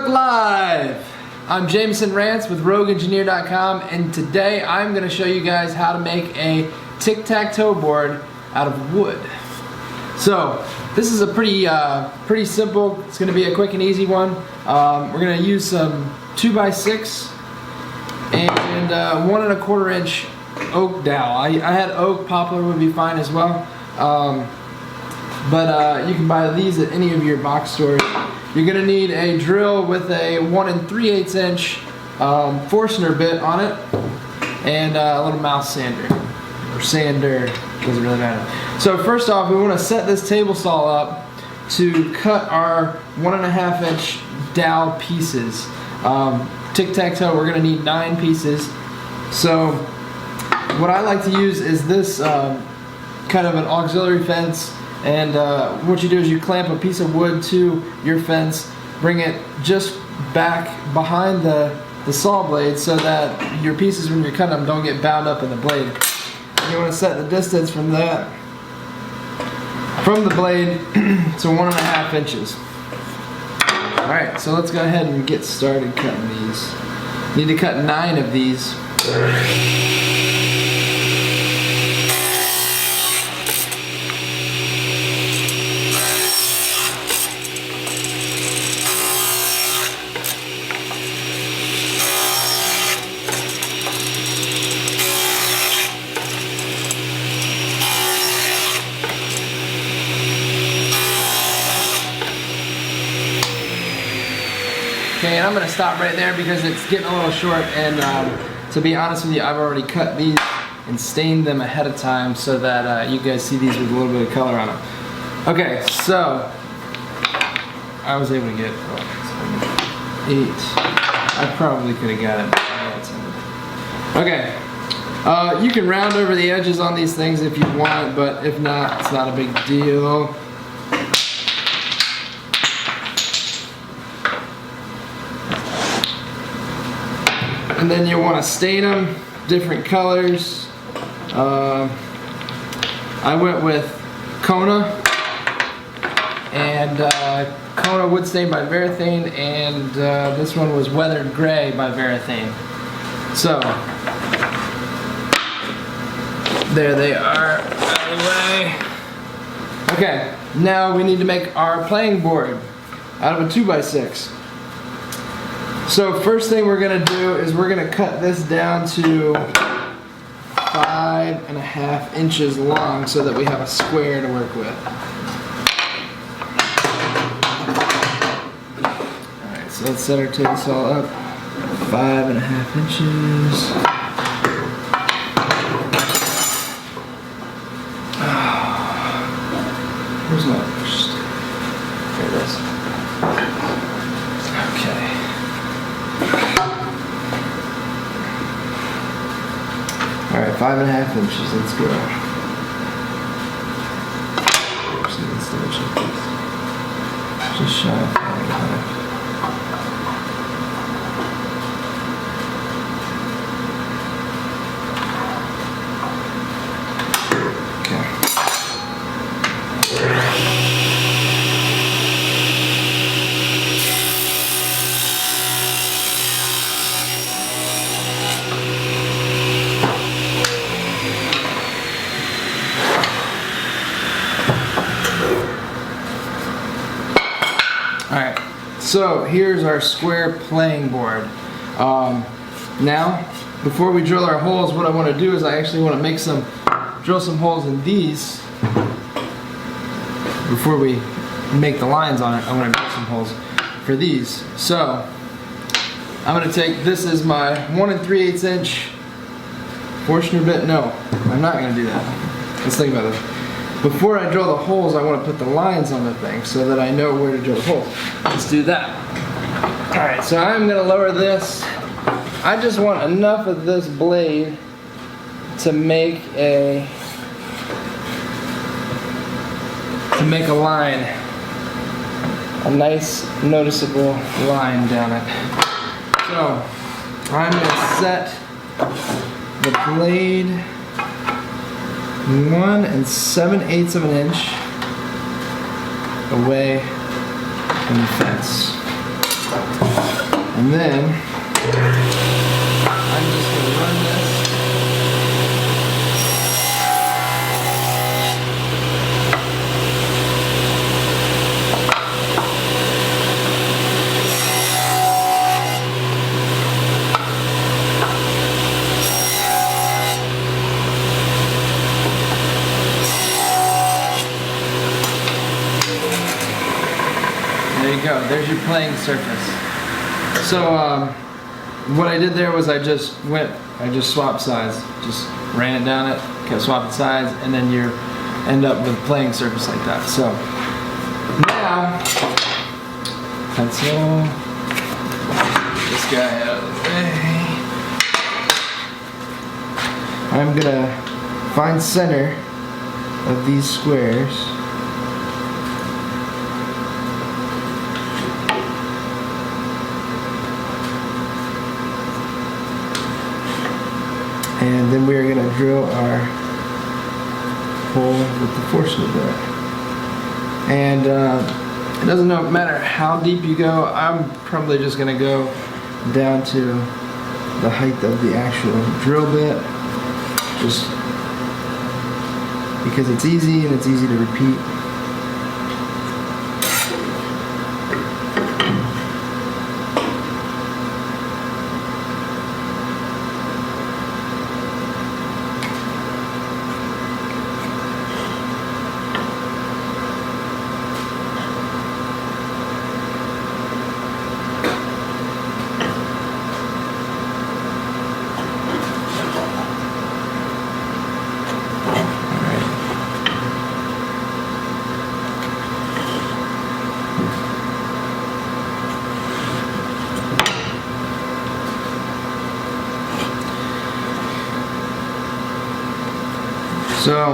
Facebook Live! I'm Jameson Rance with RogueEngineer.com, and today I'm going to show you guys how to make a tic-tac-toe board out of wood. So this is a pretty simple. It's going to be a quick and easy one. We're going to use some 2x6 and 1 1/4 inch oak dowel. I had oak, poplar would be fine as well. But you can buy these at any of your box stores. You're going to need a drill with a 1 3/8 inch Forstner bit on it, and a little mouse sander, or sander, doesn't really matter. So first off, we want to set this table saw up to cut our 1 1/2 inch dowel pieces. Tic-tac-toe, we're going to need 9 pieces. So what I like to use is this kind of an auxiliary fence. And what you do is you clamp a piece of wood to your fence, bring it just back behind the saw blade so that your pieces, when you're cutting them, don't get bound up in the blade. And you want to set the distance from the blade to 1 1/2 inches. Alright, so let's go ahead and get started cutting these. Need to cut 9 of these. Okay, and I'm going to stop right there because it's getting a little short, and to be honest with you, I've already cut these and stained them ahead of time so that you guys see these with a little bit of color on them. Okay, so I was able to get 8. I probably could have got it. Okay, you can round over the edges on these things if you want, but if not, it's not a big deal. And then you want to stain them different colors. I went with Kona, and Kona wood stain by Varathane, and this one was Weathered Gray by Varathane. So there they are out of the way. Okay, now we need to make our playing board out of a 2x6. So first thing we're going to do is we're going to cut this down to 5 1/2 inches long so that we have a square to work with. Alright, so let's set our table saw up. 5 1/2 inches. Where's my first? There it is. Okay. Alright, 5 1/2 inches, let's go. Just shy of 5 1/2. Okay. Alright, so here's our square playing board. Now, before we drill our holes, what I want to do is I actually want to drill some holes in these. Before we make the lines on it, I want to drill some holes for these. So, I'm going to take, this is my 1 3/8 inch Forstner bit. No, I'm not going to do that. Let's think about this. Before I drill the holes, I want to put the lines on the thing so that I know where to drill the holes. Let's do that. Alright, so I'm going to lower this. I just want enough of this blade to make a line. A nice noticeable line down it. So, I'm going to set the blade 1 7/8 of an inch away from the fence. And then I'm just going to run this. There you go, there's your playing surface. So what I did there was I just swapped sides. Just ran it down it, kept swapping sides, and then you end up with a playing surface like that. So now, pencil, this guy out of the way. I'm gonna find center of these squares. And then we are going to drill our hole with the Forstner bit. And it doesn't matter how deep you go. I'm probably just going to go down to the height of the actual drill bit, just because it's easy and it's easy to repeat. So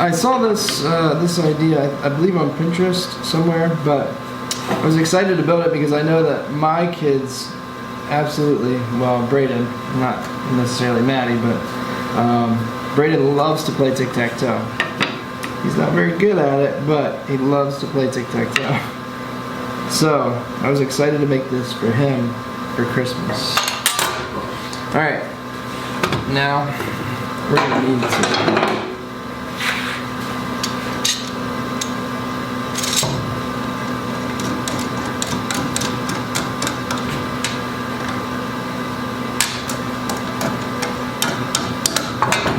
I saw this idea, I believe on Pinterest somewhere, but I was excited to build it because I know that my kids absolutely, well, Braden, not necessarily Maddie, but Braden loves to play tic-tac-toe. He's not very good at it, but he loves to play tic-tac-toe. So I was excited to make this for him for Christmas. Alright, now we're going to need to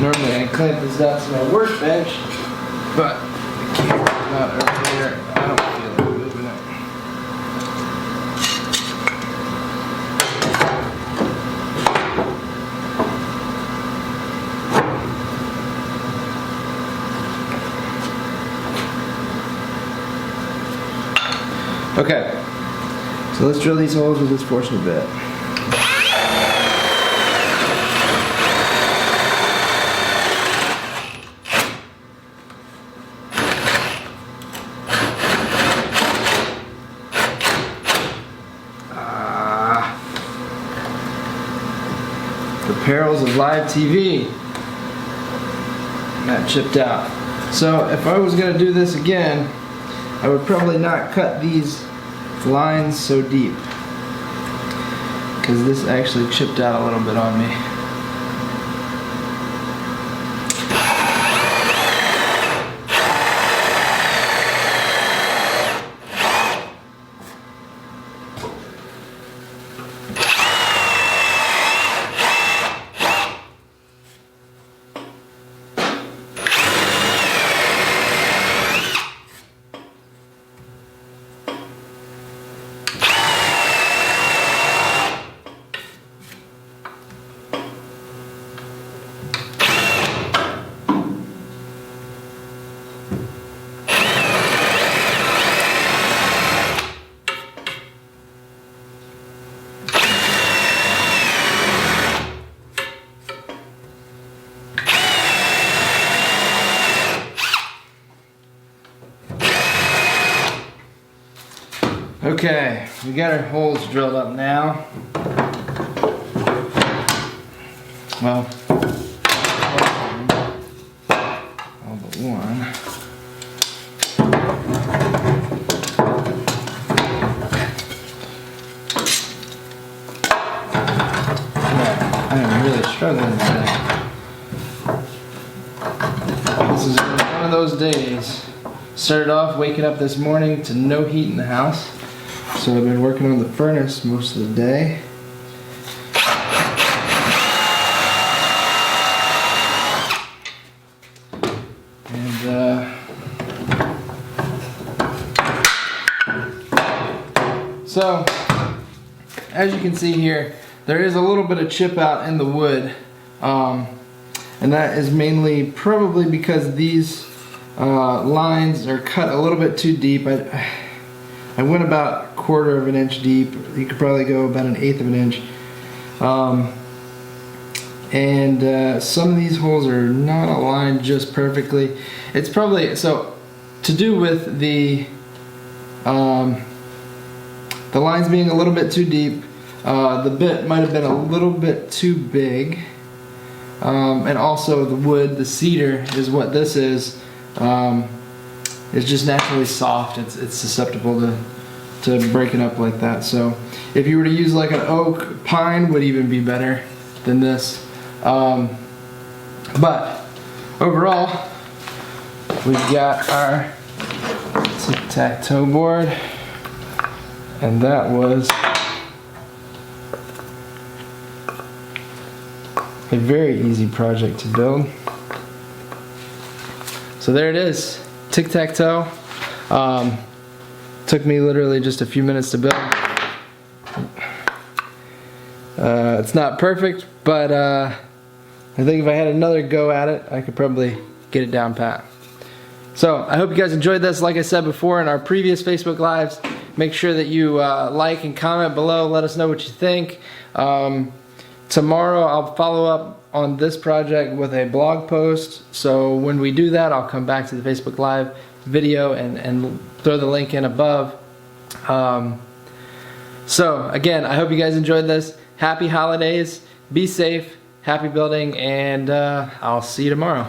normally I clamp this down to my workbench, but the camera's not over there. I don't feel like moving it. Okay, so let's drill these holes with this Forstner bit. The perils of live TV. That chipped out. So if I was going to do this again, I would probably not cut these lines so deep, because this actually chipped out a little bit on me. Okay, we got our holes drilled up now. Well, all but one. struggling today. This is one of those days. Started off waking up this morning to no heat in the house. So I've been working on the furnace most of the day. So, as you can see here, there is a little bit of chip out in the wood, and that is mainly probably because these lines are cut a little bit too deep. I went about 1/4 of an inch deep. You could probably go about 1/8 of an inch. Some of these holes are not aligned just perfectly. It's probably, so to do with the lines being a little bit too deep, the bit might have been a little bit too big, and also the wood, the cedar is what this is. It's just naturally soft. It's susceptible to breaking up like that. So if you were to use like an oak, pine would even be better than this. But overall, we've got our tic-tac-toe board, and that was a very easy project to build. So there it is, tic-tac-toe. Took me literally just a few minutes to build. It's not perfect, but I think if I had another go at it, I could probably get it down pat. So I hope you guys enjoyed this. Like I said before in our previous Facebook Lives, make sure that you like and comment below. Let us know what you think. Tomorrow I'll follow up on this project with a blog post. So when we do that, I'll come back to the Facebook Live video and throw the link in above. So again, I hope you guys enjoyed this. Happy holidays. Be safe. Happy building, and I'll see you tomorrow.